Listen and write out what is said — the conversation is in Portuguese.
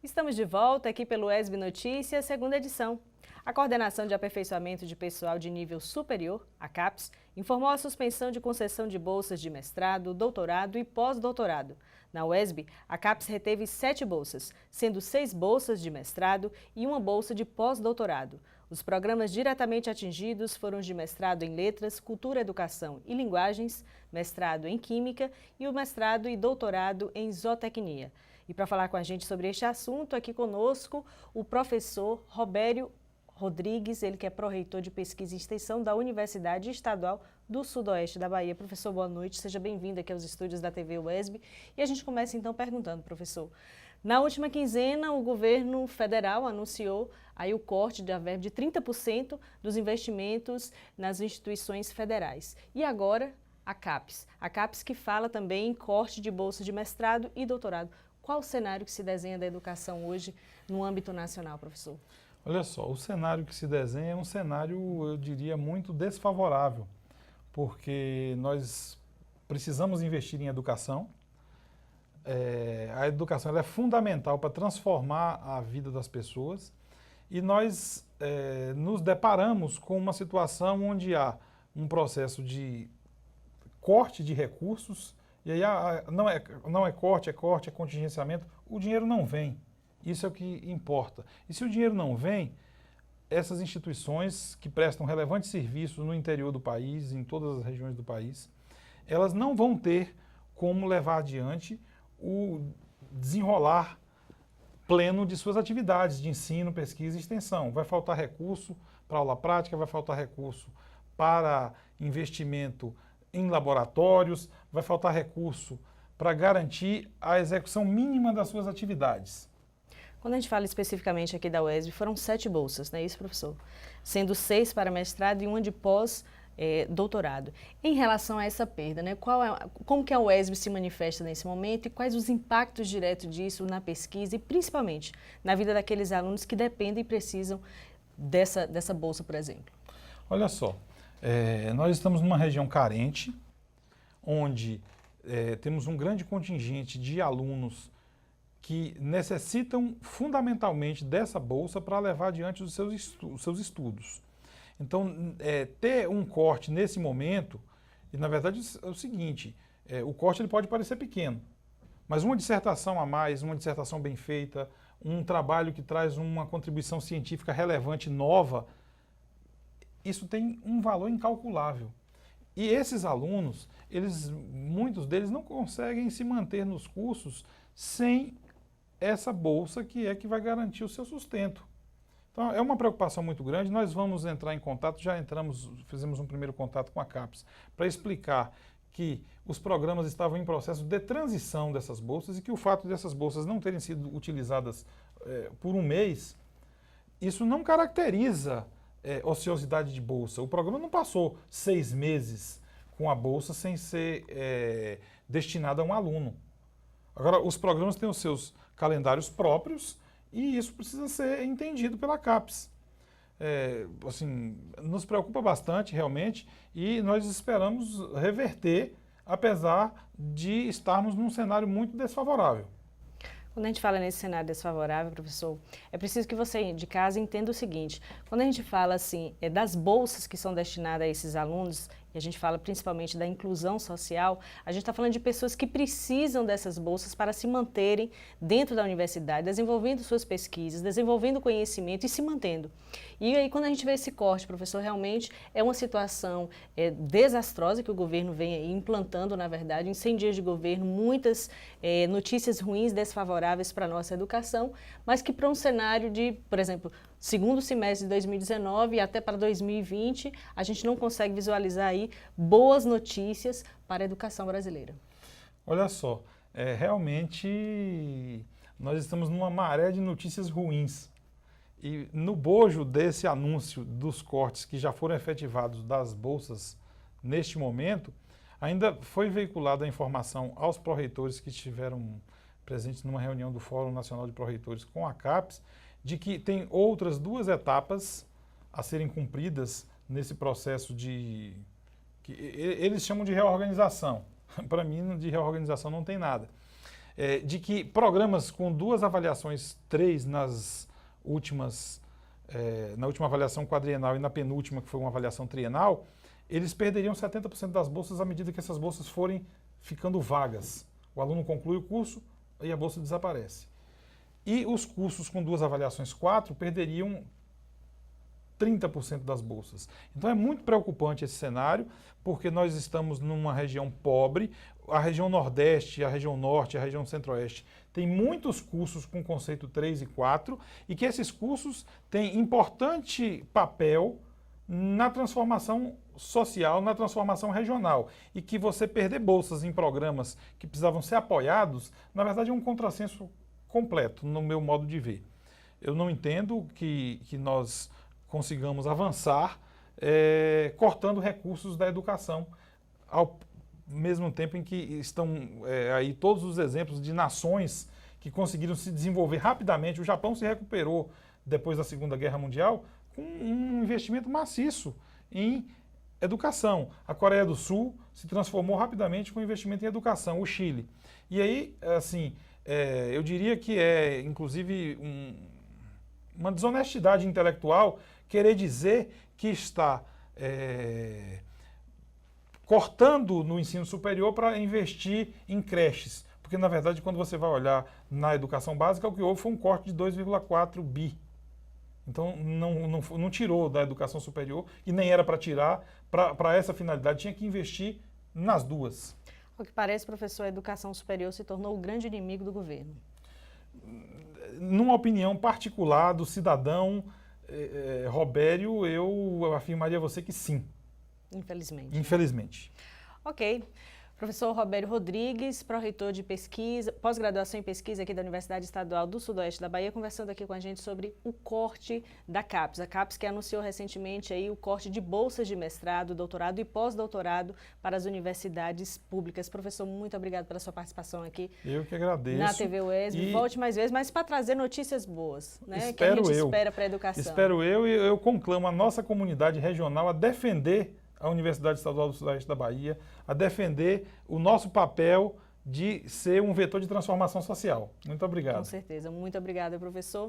Estamos de volta aqui pelo ESB Notícias, segunda edição. A Coordenação de Aperfeiçoamento de Pessoal de Nível Superior, a CAPES, informou a suspensão de concessão de bolsas de mestrado, doutorado e pós-doutorado. Na UESB, a CAPES reteve 7 bolsas, sendo 6 bolsas de mestrado e 1 bolsa de pós-doutorado. Os programas diretamente atingidos foram os de mestrado em Letras, Cultura, Educação e Linguagens, mestrado em Química e o mestrado e doutorado em Zootecnia. E para falar com a gente sobre este assunto, aqui conosco o professor Robério Rodrigues, ele que é pró-reitor de Pesquisa e Extensão da Universidade Estadual do Sudoeste da Bahia. Professor, boa noite, seja bem-vindo aqui aos estúdios da TV UESB. E a gente começa então perguntando, professor, na última quinzena o governo federal anunciou aí o corte da verba de 30% dos investimentos nas instituições federais. E agora a CAPES que fala também em corte de bolsa de mestrado e doutorado. Qual o cenário que se desenha da educação hoje no âmbito nacional, professor? Olha só, o cenário que se desenha é um cenário, eu diria, muito desfavorável, porque nós precisamos investir em educação. A educação ela é fundamental para transformar a vida das pessoas e nós nos deparamos com uma situação onde há um processo de corte de recursos. E aí não é corte, é contingenciamento. O dinheiro não vem. Isso é o que importa. E se o dinheiro não vem, essas instituições que prestam relevantes serviços no interior do país, em todas as regiões do país, elas não vão ter como levar adiante o desenrolar pleno de suas atividades de ensino, pesquisa e extensão. Vai faltar recurso para aula prática, vai faltar recurso para investimento em laboratórios, vai faltar recurso para garantir a execução mínima das suas atividades. Quando a gente fala especificamente aqui da UESB, foram 7 bolsas, não é isso, professor? Sendo 6 para mestrado e 1 de pós-doutorado. Em relação a essa perda, né, como que a UESB se manifesta nesse momento e quais os impactos diretos disso na pesquisa e principalmente na vida daqueles alunos que dependem e precisam dessa bolsa, por exemplo? Olha só. Nós estamos numa região carente, onde temos um grande contingente de alunos que necessitam fundamentalmente dessa bolsa para levar adiante os seus estudos. Então, ter um corte nesse momento, e na verdade é o seguinte, o corte ele pode parecer pequeno, mas uma dissertação a mais, uma dissertação bem feita, um trabalho que traz uma contribuição científica relevante, nova, isso tem um valor incalculável. E esses alunos, muitos deles não conseguem se manter nos cursos sem essa bolsa que vai garantir o seu sustento. Então é uma preocupação muito grande, nós vamos entrar em contato, fizemos um primeiro contato com a CAPES para explicar que os programas estavam em processo de transição dessas bolsas e que o fato dessas bolsas não terem sido utilizadas por um mês, isso não caracteriza ociosidade de bolsa. O programa não passou 6 meses com a bolsa sem ser destinada a um aluno. Agora, os programas têm os seus calendários próprios e isso precisa ser entendido pela CAPES. Nos preocupa bastante, realmente, e nós esperamos reverter, apesar de estarmos num cenário muito desfavorável. Quando a gente fala nesse cenário desfavorável, professor, é preciso que você de casa entenda o seguinte, quando a gente fala assim, das bolsas que são destinadas a esses alunos, e a gente fala principalmente da inclusão social, a gente está falando de pessoas que precisam dessas bolsas para se manterem dentro da universidade, desenvolvendo suas pesquisas, desenvolvendo conhecimento e se mantendo. E aí quando a gente vê esse corte, professor, realmente é uma situação desastrosa que o governo vem aí implantando, na verdade, em 100 dias de governo, muitas notícias ruins, desfavoráveis para a nossa educação, mas que para um cenário de, por exemplo, segundo semestre de 2019 e até para 2020, a gente não consegue visualizar aí boas notícias para a educação brasileira. Olha só, realmente nós estamos numa maré de notícias ruins. E no bojo desse anúncio dos cortes que já foram efetivados das bolsas neste momento, ainda foi veiculada a informação aos pró-reitores que estiveram presentes numa reunião do Fórum Nacional de Pró-Reitores com a CAPES, de que tem outras 2 etapas a serem cumpridas nesse processo que eles chamam de reorganização. Para mim, de reorganização não tem nada. de que programas com 2 avaliações, 3 nas últimas, na última avaliação quadrienal e na penúltima, que foi uma avaliação trienal, eles perderiam 70% das bolsas à medida que essas bolsas forem ficando vagas. O aluno conclui o curso e a bolsa desaparece. E os cursos com 2 avaliações 4 perderiam 30% das bolsas. Então é muito preocupante esse cenário, porque nós estamos numa região pobre, a região Nordeste, a região Norte, a região Centro-Oeste tem muitos cursos com conceito 3 e 4 e que esses cursos têm importante papel na transformação social, na transformação regional. E que você perder bolsas em programas que precisavam ser apoiados, na verdade é um contrassenso completo, no meu modo de ver. Eu não entendo que nós consigamos avançar cortando recursos da educação, ao mesmo tempo em que estão aí todos os exemplos de nações que conseguiram se desenvolver rapidamente. O Japão se recuperou depois da Segunda Guerra Mundial com um investimento maciço em educação. A Coreia do Sul se transformou rapidamente com investimento em educação, o Chile. E aí, assim, eu diria que é, inclusive, uma desonestidade intelectual querer dizer que está cortando no ensino superior para investir em creches. Porque, na verdade, quando você vai olhar na educação básica, o que houve foi um corte de 2,4 bi. Então, não tirou da educação superior e nem era para tirar para essa finalidade. Tinha que investir nas duas. Ao que parece, professor, a educação superior se tornou o grande inimigo do governo. Numa opinião particular do cidadão Robério, eu afirmaria a você que sim. Infelizmente. Infelizmente. Ok. Professor Robério Rodrigues, pró-reitor de pesquisa, pós-graduação em pesquisa aqui da Universidade Estadual do Sudoeste da Bahia, conversando aqui com a gente sobre o corte da CAPES. A CAPES que anunciou recentemente aí o corte de bolsas de mestrado, doutorado e pós-doutorado para as universidades públicas. Professor, muito obrigado pela sua participação aqui. Eu que agradeço. Na TV UESB. Volte mais vezes, mas para trazer notícias boas, né? Espero que a gente eu. espera para a educação. Espero eu, e eu conclamo a nossa comunidade regional a defender a Universidade Estadual do Sudoeste da Bahia, a defender o nosso papel de ser um vetor de transformação social. Muito obrigado. Com certeza. Muito obrigada, professor.